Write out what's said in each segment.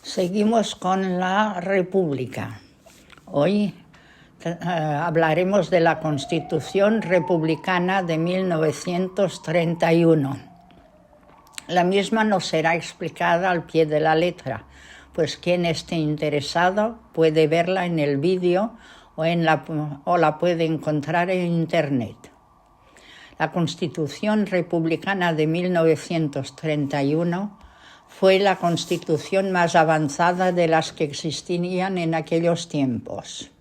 Seguimos con la República. Hoy hablaremos de la Constitución Republicana de 1931. La misma nos será explicada al pie de la letra, pues quien esté interesado puede verla en el vídeo o la puede encontrar en Internet. La Constitución Republicana de 1931 fue la constitución más avanzada de las que existían en aquellos tiempos.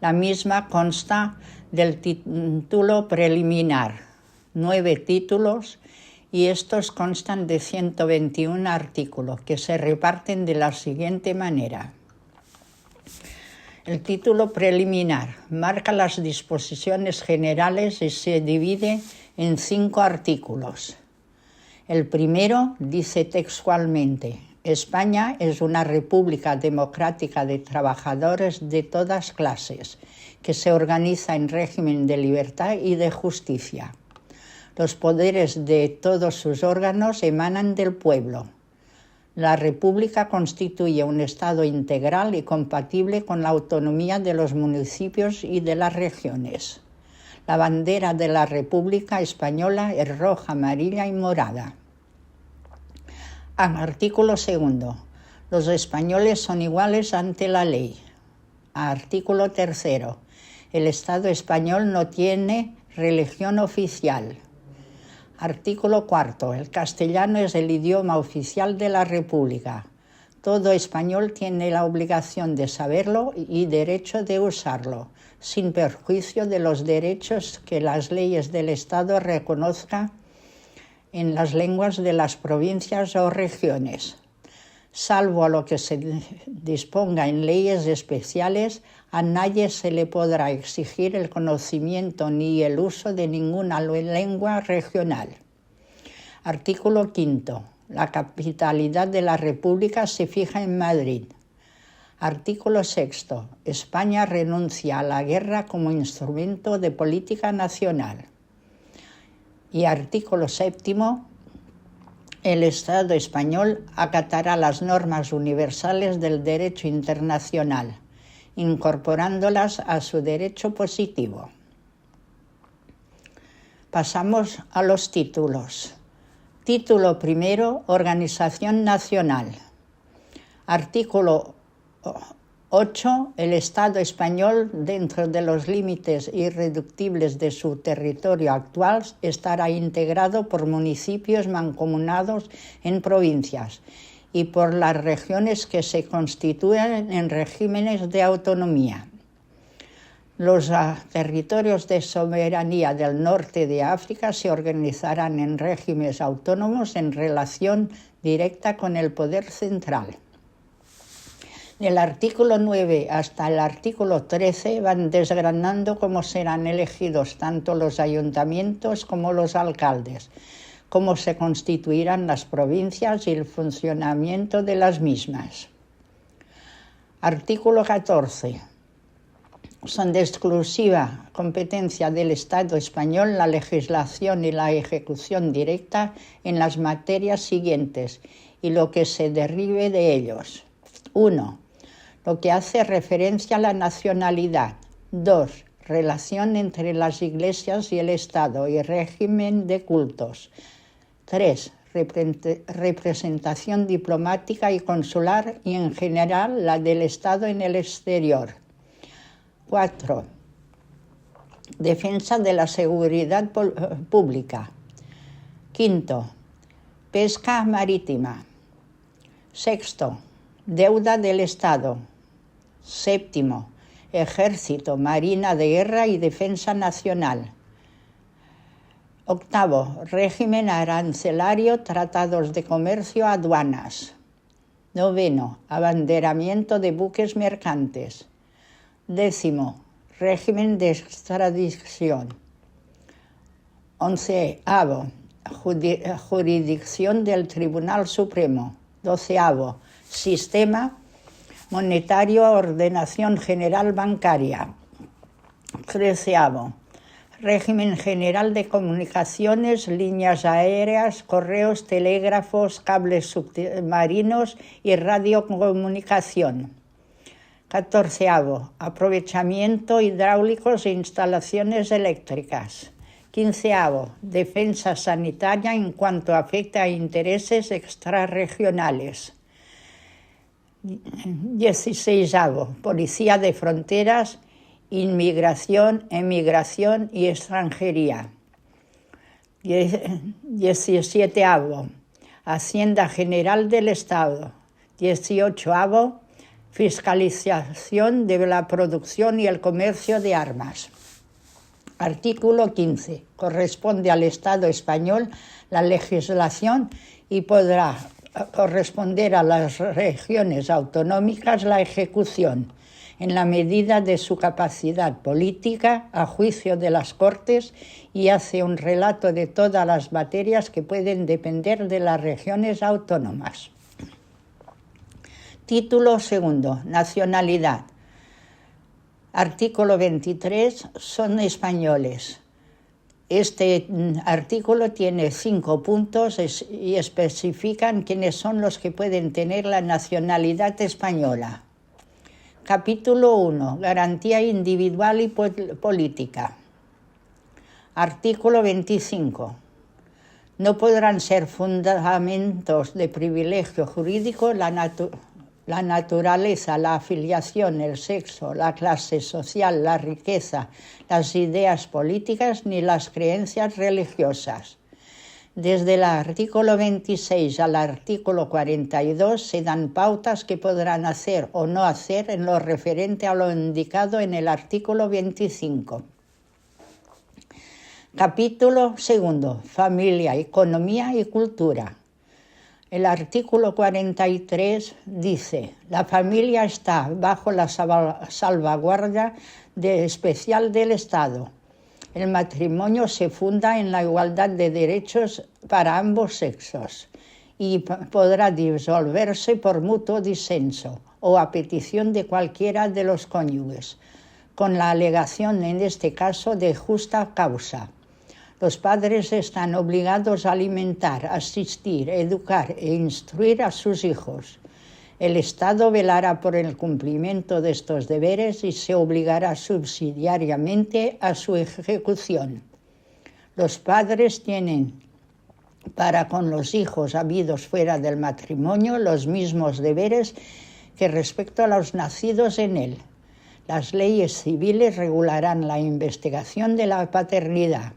La misma consta del título preliminar, 9 títulos, y estos constan de 121 artículos que se reparten de la siguiente manera. El título preliminar marca las disposiciones generales y se divide en 5 artículos. El primero dice textualmente: España es una república democrática de trabajadores de todas clases, que se organiza en régimen de libertad y de justicia. Los poderes de todos sus órganos emanan del pueblo. La república constituye un Estado integral y compatible con la autonomía de los municipios y de las regiones. La bandera de la República Española es roja, amarilla y morada. Artículo segundo. Los españoles son iguales ante la ley. Artículo tercero. El Estado español no tiene religión oficial. Artículo cuarto. El castellano es el idioma oficial de la República. Todo español tiene la obligación de saberlo y derecho de usarlo, sin perjuicio de los derechos que las leyes del Estado reconozcan en las lenguas de las provincias o regiones. Salvo a lo que se disponga en leyes especiales, a nadie se le podrá exigir el conocimiento ni el uso de ninguna lengua regional. Artículo quinto. La capitalidad de la República se fija en Madrid. Artículo sexto. España renuncia a la guerra como instrumento de política nacional. Y artículo séptimo. El Estado español acatará las normas universales del derecho internacional, incorporándolas a su derecho positivo. Pasamos a los títulos. Título primero, Organización Nacional. Artículo 8. El Estado español, dentro de los límites irreductibles de su territorio actual, estará integrado por municipios mancomunados en provincias y por las regiones que se constituyan en regímenes de autonomía. Los territorios de soberanía del norte de África se organizarán en regímenes autónomos en relación directa con el poder central. Del artículo 9 hasta el artículo 13 van desgranando cómo serán elegidos tanto los ayuntamientos como los alcaldes, cómo se constituirán las provincias y el funcionamiento de las mismas. Artículo 14. Son de exclusiva competencia del Estado español la legislación y la ejecución directa en las materias siguientes y lo que se derive de ellos. 1. Lo que hace referencia a la nacionalidad. 2. Relación entre las iglesias y el Estado y régimen de cultos. 3. Representación diplomática y consular y en general la del Estado en el exterior. 4. Defensa de la seguridad pública. 5. Pesca marítima. 6. Deuda del Estado. 7. Ejército, Marina de Guerra y Defensa Nacional. 8. Régimen arancelario, tratados de comercio, aduanas. 9. Abanderamiento de buques mercantes. 10. Régimen de extradición. 11. Jurisdicción del Tribunal Supremo. 12. Sistema monetario, ordenación general bancaria. 13. Régimen general de comunicaciones, líneas aéreas, correos, telégrafos, cables submarinos y radiocomunicación. 14º, aprovechamiento hidráulicos e instalaciones eléctricas. 15º, defensa sanitaria en cuanto afecta a intereses extrarregionales. 16º, policía de fronteras, inmigración, emigración y extranjería. 17º, Hacienda General del Estado. 18º, fiscalización de la producción y el comercio de armas. Artículo 15. Corresponde al Estado español la legislación y podrá corresponder a las regiones autonómicas la ejecución, en la medida de su capacidad política, a juicio de las Cortes, y hace un relato de todas las materias que pueden depender de las regiones autónomas. Título segundo. Nacionalidad. Artículo 23. Son españoles. Este artículo tiene 5 puntos y especifican quiénes son los que pueden tener la nacionalidad española. Capítulo 1. Garantía individual y política. Artículo 25. No podrán ser fundamentos de privilegio jurídico la naturaleza, la afiliación, el sexo, la clase social, la riqueza, las ideas políticas ni las creencias religiosas. Desde el artículo 26 al artículo 42 se dan pautas que podrán hacer o no hacer en lo referente a lo indicado en el artículo 25. Capítulo segundo. Familia, economía y cultura. El artículo 43 dice: la familia está bajo la salvaguardia especial del Estado. El matrimonio se funda en la igualdad de derechos para ambos sexos y podrá disolverse por mutuo disenso o a petición de cualquiera de los cónyuges, con la alegación en este caso de justa causa. Los padres están obligados a alimentar, asistir, educar e instruir a sus hijos. El Estado velará por el cumplimiento de estos deberes y se obligará subsidiariamente a su ejecución. Los padres tienen para con los hijos habidos fuera del matrimonio los mismos deberes que respecto a los nacidos en él. Las leyes civiles regularán la investigación de la paternidad.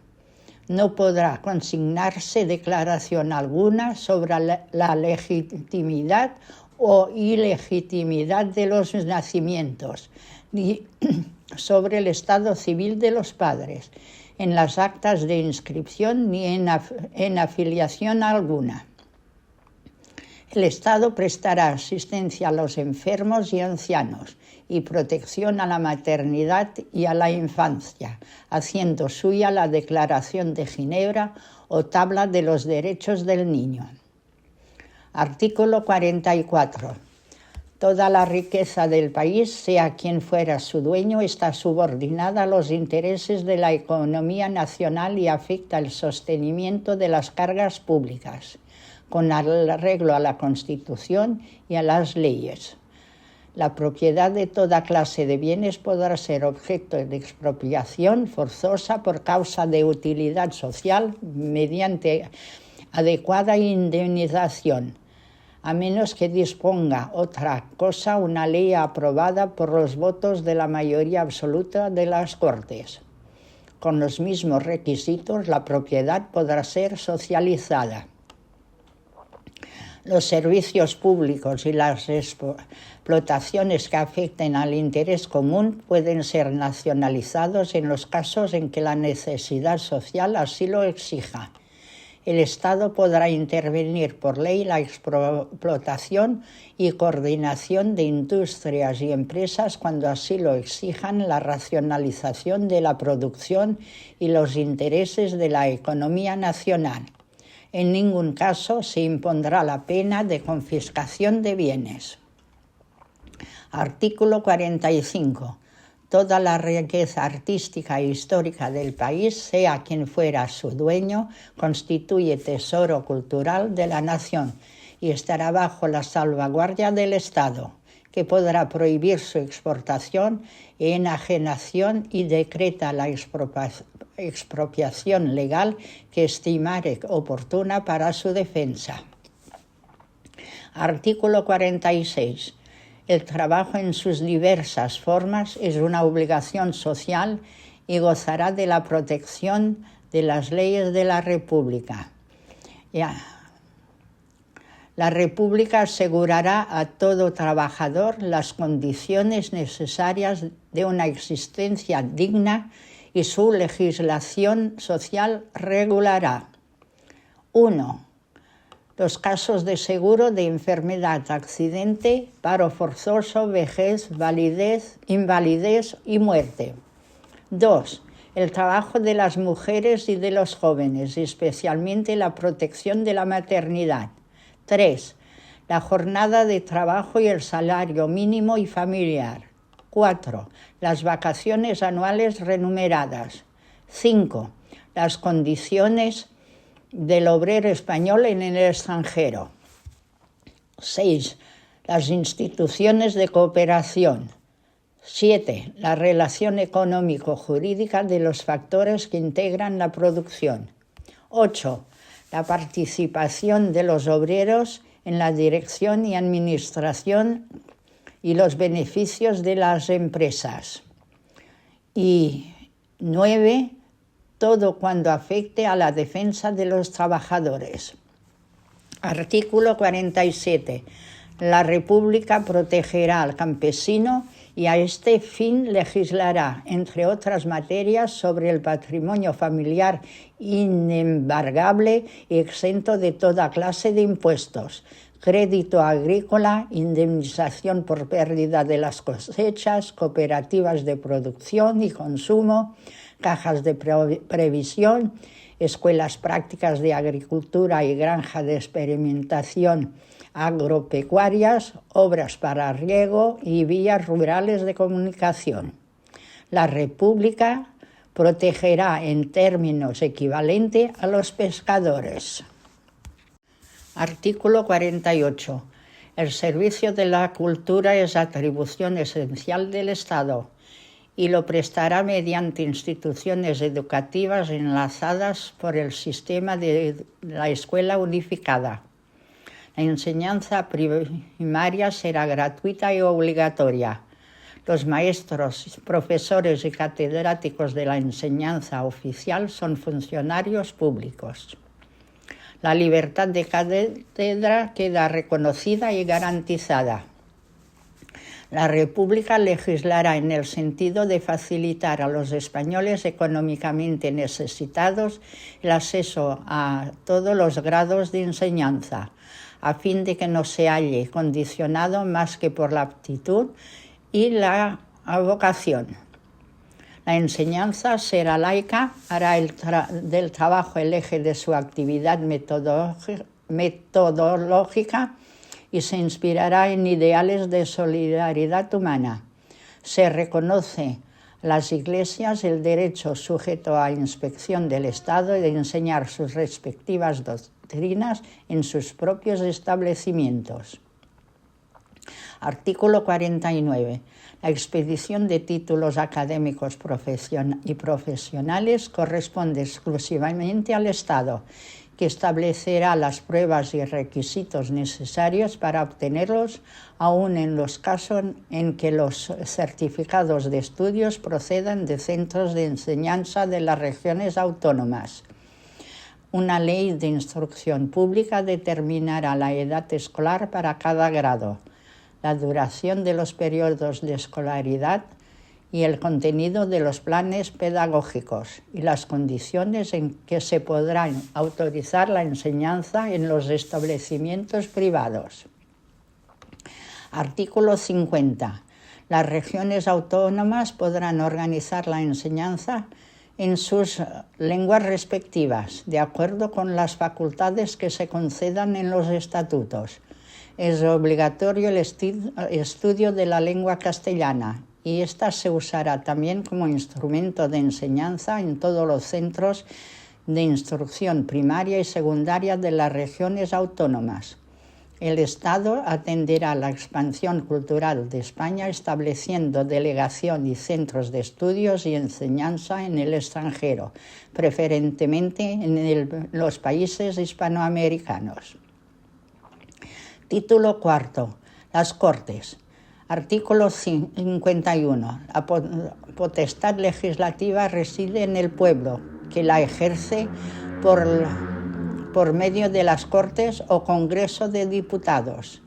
No podrá consignarse declaración alguna sobre la legitimidad o ilegitimidad de los nacimientos, ni sobre el estado civil de los padres, en las actas de inscripción ni en afiliación alguna. El Estado prestará asistencia a los enfermos y ancianos y protección a la maternidad y a la infancia, haciendo suya la Declaración de Ginebra o Tabla de los Derechos del Niño. Artículo 44. Toda la riqueza del país, sea quien fuera su dueño, está subordinada a los intereses de la economía nacional y afecta el sostenimiento de las cargas públicas, con arreglo a la Constitución y a las leyes. La propiedad de toda clase de bienes podrá ser objeto de expropiación forzosa por causa de utilidad social mediante adecuada indemnización, a menos que disponga otra cosa una ley aprobada por los votos de la mayoría absoluta de las Cortes. Con los mismos requisitos, la propiedad podrá ser socializada. Los servicios públicos y las explotaciones que afecten al interés común pueden ser nacionalizados en los casos en que la necesidad social así lo exija. El Estado podrá intervenir por ley la explotación y coordinación de industrias y empresas cuando así lo exijan la racionalización de la producción y los intereses de la economía nacional. En ningún caso se impondrá la pena de confiscación de bienes. Artículo 45. toda la riqueza artística e histórica del país, sea quien fuera su dueño, constituye tesoro cultural de la nación y estará bajo la salvaguardia del Estado, que podrá prohibir su exportación e enajenación y decreta la expropiación legal que estimare oportuna para su defensa. Artículo 46. El trabajo en sus diversas formas es una obligación social y gozará de la protección de las leyes de la República. La República asegurará a todo trabajador las condiciones necesarias de una existencia digna y su legislación social regulará. 1. Los casos de seguro de enfermedad, accidente, paro forzoso, vejez, invalidez y muerte. 2. El trabajo de las mujeres y de los jóvenes, especialmente la protección de la maternidad. 3. La jornada de trabajo y el salario mínimo y familiar. 4. Las vacaciones anuales remuneradas. 5. Las condiciones del obrero español en el extranjero. 6. Las instituciones de cooperación. 7. La relación económico-jurídica de los factores que integran la producción. 8. La participación de los obreros en la dirección y administración y los beneficios de las empresas. Y 9. Todo cuando afecte a la defensa de los trabajadores. Artículo 47. La República protegerá al campesino y a este fin legislará, entre otras materias, sobre el patrimonio familiar inembargable y exento de toda clase de impuestos, crédito agrícola, indemnización por pérdida de las cosechas, cooperativas de producción y consumo, cajas de previsión, escuelas prácticas de agricultura y granja de experimentación agropecuarias, obras para riego y vías rurales de comunicación. La República protegerá en términos equivalentes a los pescadores. Artículo 48. El servicio de la cultura es atribución esencial del Estado y lo prestará mediante instituciones educativas enlazadas por el sistema de la escuela unificada. La enseñanza primaria será gratuita y obligatoria. Los maestros, profesores y catedráticos de la enseñanza oficial son funcionarios públicos. La libertad de cátedra queda reconocida y garantizada. La República legislará en el sentido de facilitar a los españoles económicamente necesitados el acceso a todos los grados de enseñanza, a fin de que no se halle condicionado más que por la aptitud y la vocación. La enseñanza será laica, hará del trabajo el eje de su actividad metodológica y se inspirará en ideales de solidaridad humana. Se reconoce a las iglesias el derecho sujeto a inspección del Estado de enseñar sus respectivas doctrinas en sus propios establecimientos. Artículo 49. La expedición de títulos académicos y profesionales corresponde exclusivamente al Estado, que establecerá las pruebas y requisitos necesarios para obtenerlos, aun en los casos en que los certificados de estudios procedan de centros de enseñanza de las regiones autónomas. Una ley de instrucción pública determinará la edad escolar para cada grado, la duración de los periodos de escolaridad y el contenido de los planes pedagógicos y las condiciones en que se podrá autorizar la enseñanza en los establecimientos privados. Artículo 50. Las regiones autónomas podrán organizar la enseñanza en sus lenguas respectivas, de acuerdo con las facultades que se concedan en los estatutos. Es obligatorio el estudio de la lengua castellana y esta se usará también como instrumento de enseñanza en todos los centros de instrucción primaria y secundaria de las regiones autónomas. El Estado atenderá la expansión cultural de España estableciendo delegación y centros de estudios y enseñanza en el extranjero, preferentemente en los países hispanoamericanos. Título cuarto. Las Cortes. Artículo 51. La potestad legislativa reside en el pueblo, que la ejerce por medio de las Cortes o Congreso de Diputados.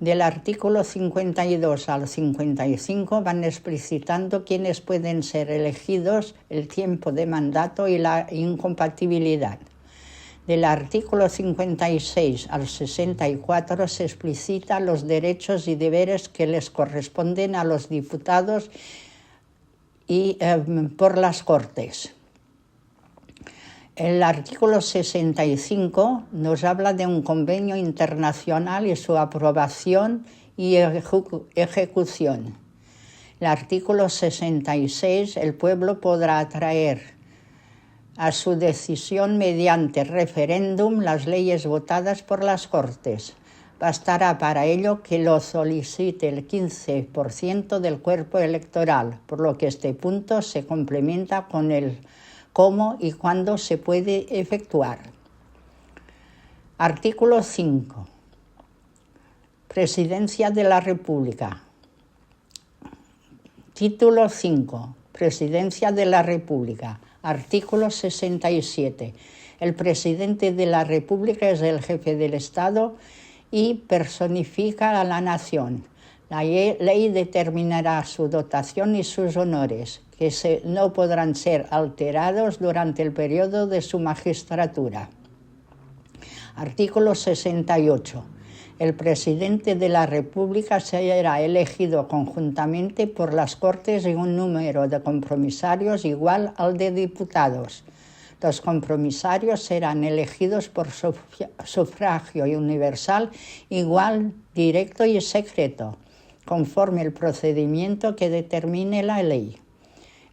Del artículo 52 al 55 van explicitando quiénes pueden ser elegidos, el tiempo de mandato y la incompatibilidad. Del artículo 56 al 64 se explicitan los derechos y deberes que les corresponden a los diputados y por las Cortes. El artículo 65 nos habla de un convenio internacional y su aprobación y ejecución. El artículo 66, el pueblo podrá traer a su decisión mediante referéndum las leyes votadas por las Cortes. Bastará para ello que lo solicite el 15% del cuerpo electoral, por lo que este punto se complementa con el cómo y cuándo se puede efectuar. Artículo 5. Presidencia de la República. Título 5. Presidencia de la República. Artículo 67. El presidente de la República es el jefe del Estado y personifica a la nación. La ley determinará su dotación y sus honores, que no podrán ser alterados durante el periodo de su magistratura. Artículo 68. El presidente de la República será elegido conjuntamente por las Cortes y un número de compromisarios igual al de diputados. Los compromisarios serán elegidos por sufragio universal igual, directo y secreto, conforme el procedimiento que determine la ley.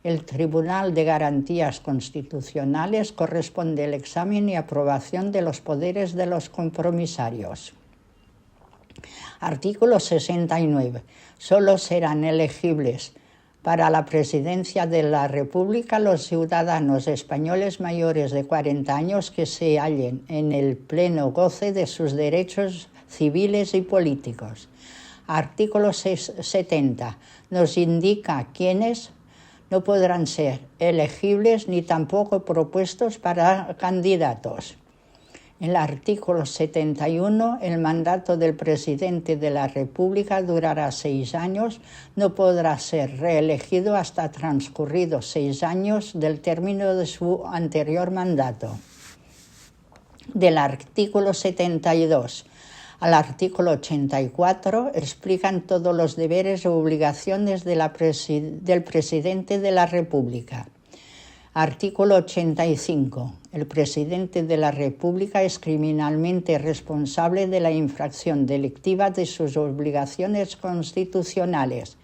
El Tribunal de Garantías Constitucionales corresponde el examen y aprobación de los poderes de los compromisarios. Artículo 69. Solo serán elegibles para la presidencia de la República los ciudadanos españoles mayores de 40 años que se hallen en el pleno goce de sus derechos civiles y políticos. Artículo 70. Nos indica quiénes no podrán ser elegibles ni tampoco propuestos para candidatos. En el artículo 71, el mandato del presidente de la República durará 6 años, no podrá ser reelegido hasta transcurridos 6 años del término de su anterior mandato. Del artículo 72 al artículo 84 explican todos los deberes y obligaciones del presidente de la República. Artículo 85. El presidente de la República es criminalmente responsable de la infracción delictiva de sus obligaciones constitucionales.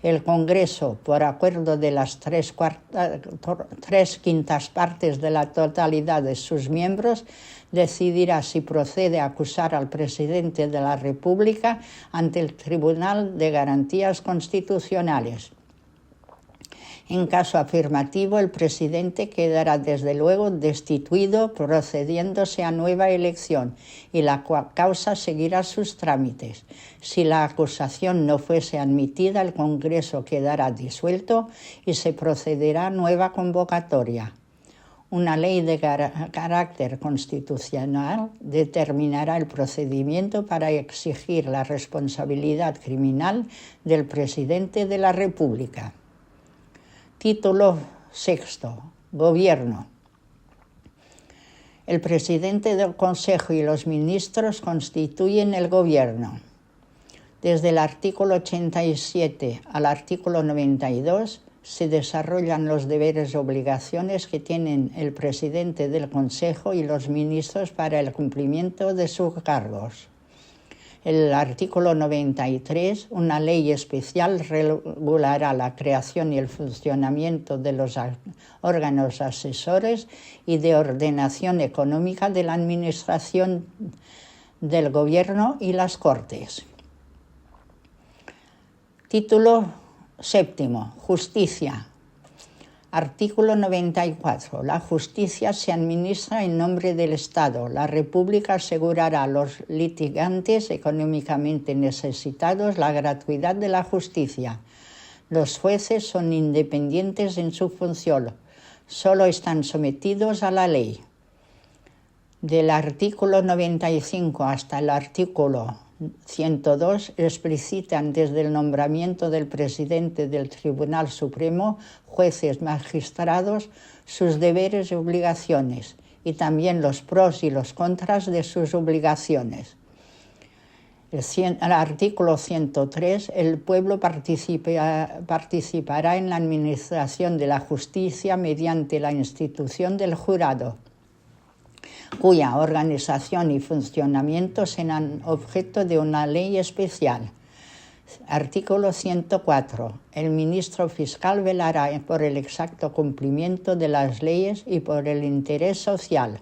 El Congreso, por acuerdo de las 3/5 partes de la totalidad de sus miembros, decidirá si procede a acusar al presidente de la República ante el Tribunal de Garantías Constitucionales. En caso afirmativo, el presidente quedará desde luego destituido, procediéndose a nueva elección, y la causa seguirá sus trámites. Si la acusación no fuese admitida, el Congreso quedará disuelto y se procederá a nueva convocatoria. Una ley de carácter constitucional determinará el procedimiento para exigir la responsabilidad criminal del presidente de la República. Título 6. Gobierno. El presidente del Consejo y los ministros constituyen el Gobierno. Desde el artículo 87 al artículo 92 se desarrollan los deberes y obligaciones que tienen el presidente del Consejo y los ministros para el cumplimiento de sus cargos. El artículo 93, una ley especial regulará la creación y el funcionamiento de los órganos asesores y de ordenación económica de la Administración del Gobierno y las Cortes. Título séptimo, Justicia. Artículo 94. La justicia se administra en nombre del Estado. La República asegurará a los litigantes económicamente necesitados la gratuidad de la justicia. Los jueces son independientes en su función. Solo están sometidos a la ley. Del artículo 95 hasta el artículo 102 explicitan desde el nombramiento del presidente del Tribunal Supremo, jueces, magistrados, sus deberes y obligaciones, y también los pros y los contras de sus obligaciones. El artículo 103, el pueblo participará en la administración de la justicia mediante la institución del jurado, cuya organización y funcionamiento serán objeto de una ley especial. Artículo 104. El ministro fiscal velará por el exacto cumplimiento de las leyes y por el interés social.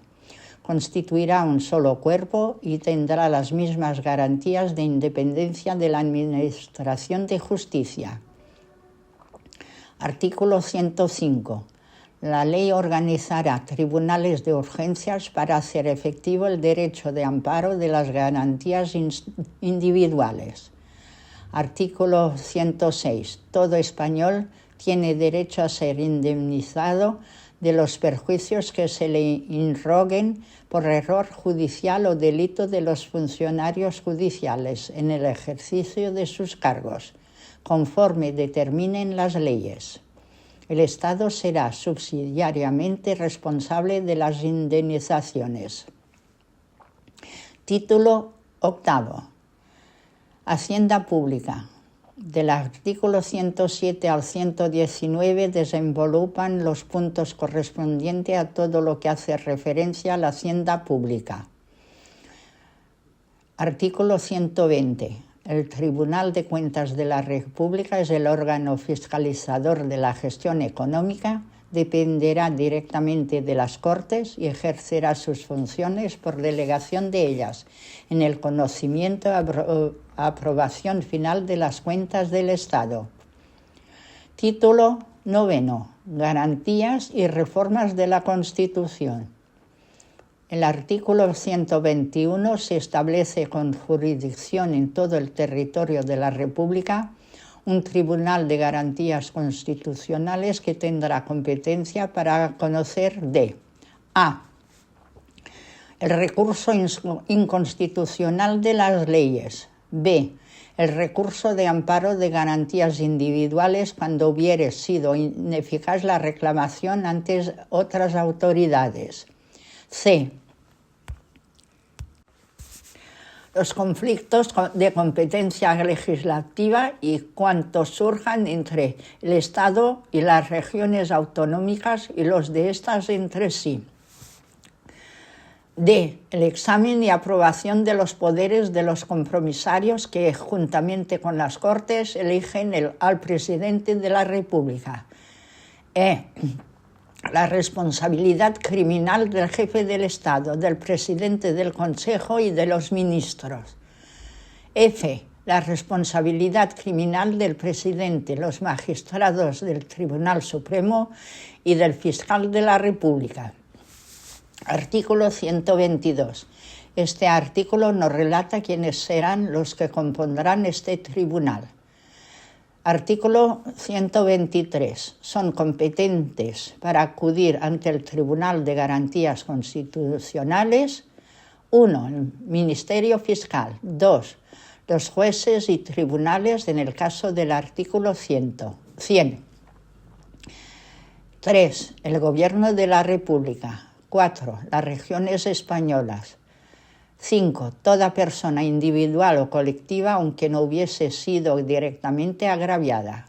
Constituirá un solo cuerpo y tendrá las mismas garantías de independencia de la Administración de Justicia. Artículo 105. La ley organizará tribunales de urgencias para hacer efectivo el derecho de amparo de las garantías individuales. Artículo 106. Todo español tiene derecho a ser indemnizado de los perjuicios que se le inroguen por error judicial o delito de los funcionarios judiciales en el ejercicio de sus cargos, conforme determinen las leyes. El Estado será subsidiariamente responsable de las indemnizaciones. Título octavo. Hacienda Pública. Del artículo 107 al 119 desenvolupan los puntos correspondientes a todo lo que hace referencia a la hacienda pública. Artículo 120. El Tribunal de Cuentas de la República es el órgano fiscalizador de la gestión económica, dependerá directamente de las Cortes y ejercerá sus funciones por delegación de ellas, en el conocimiento y aprobación final de las cuentas del Estado. Título noveno. Garantías y reformas de la Constitución. El artículo 121 se establece con jurisdicción en todo el territorio de la República un Tribunal de Garantías Constitucionales que tendrá competencia para conocer de a. El recurso inconstitucional de las leyes. B. El recurso de amparo de garantías individuales cuando hubiere sido ineficaz la reclamación ante otras autoridades. C. Los conflictos de competencia legislativa y cuantos surjan entre el Estado y las regiones autonómicas y los de estas entre sí. D. El examen y aprobación de los poderes de los compromisarios que, juntamente con las Cortes, eligen al presidente de la República. E. La responsabilidad criminal del jefe del Estado, del presidente del Consejo y de los ministros. F. La responsabilidad criminal del presidente, los magistrados del Tribunal Supremo y del fiscal de la República. Artículo 122. Este artículo nos relata quiénes serán los que compondrán este tribunal. Artículo 123. Son competentes para acudir ante el Tribunal de Garantías Constitucionales 1. El Ministerio Fiscal. 2. Los jueces y tribunales en el caso del artículo 100. 3. El Gobierno de la República. 4. Las regiones españolas. 5. Toda persona individual o colectiva, aunque no hubiese sido directamente agraviada.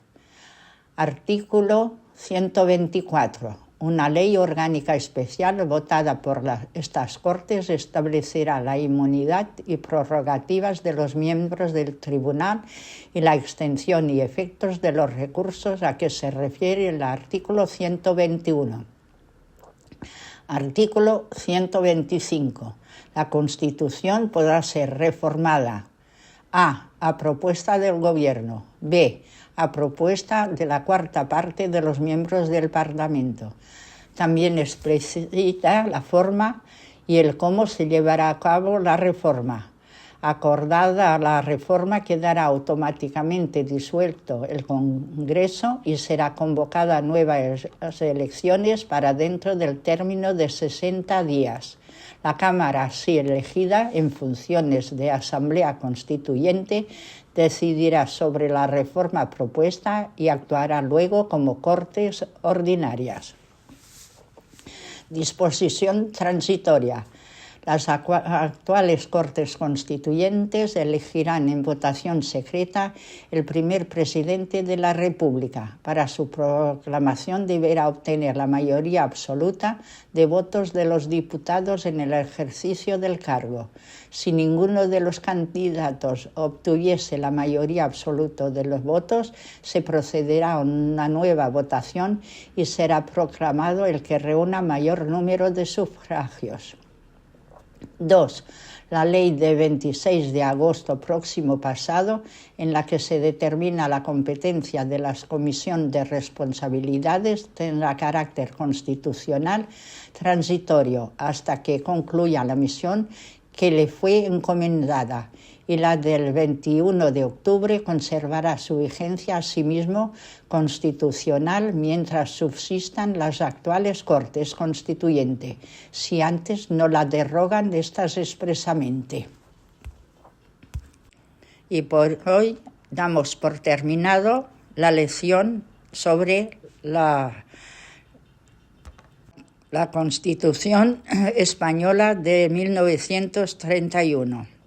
Artículo 124. Una ley orgánica especial votada por estas Cortes establecerá la inmunidad y prerrogativas de los miembros del Tribunal y la extensión y efectos de los recursos a que se refiere el artículo 121. Artículo 125. La Constitución podrá ser reformada: a propuesta del Gobierno, b, a propuesta de la cuarta parte de los miembros del Parlamento. También explicita la forma y el cómo se llevará a cabo la reforma. Acordada la reforma, quedará automáticamente disuelto el Congreso y será convocada nuevas elecciones para dentro del término de 60 días. La Cámara, así elegida en funciones de Asamblea Constituyente, decidirá sobre la reforma propuesta y actuará luego como Cortes ordinarias. Disposición transitoria. Las actuales Cortes Constituyentes elegirán en votación secreta el primer presidente de la República. Para su proclamación deberá obtener la mayoría absoluta de votos de los diputados en el ejercicio del cargo. Si ninguno de los candidatos obtuviese la mayoría absoluta de los votos, se procederá a una nueva votación y será proclamado el que reúna mayor número de sufragios. 2. La ley de 26 de agosto próximo pasado, en la que se determina la competencia de la Comisión de Responsabilidades, tendrá carácter constitucional transitorio hasta que concluya la misión que le fue encomendada, y la del 21 de octubre conservará su vigencia asimismo constitucional mientras subsistan las actuales Cortes Constituyentes, si antes no la derogan estas expresamente. Y por hoy damos por terminado la lección sobre la Constitución española de 1931.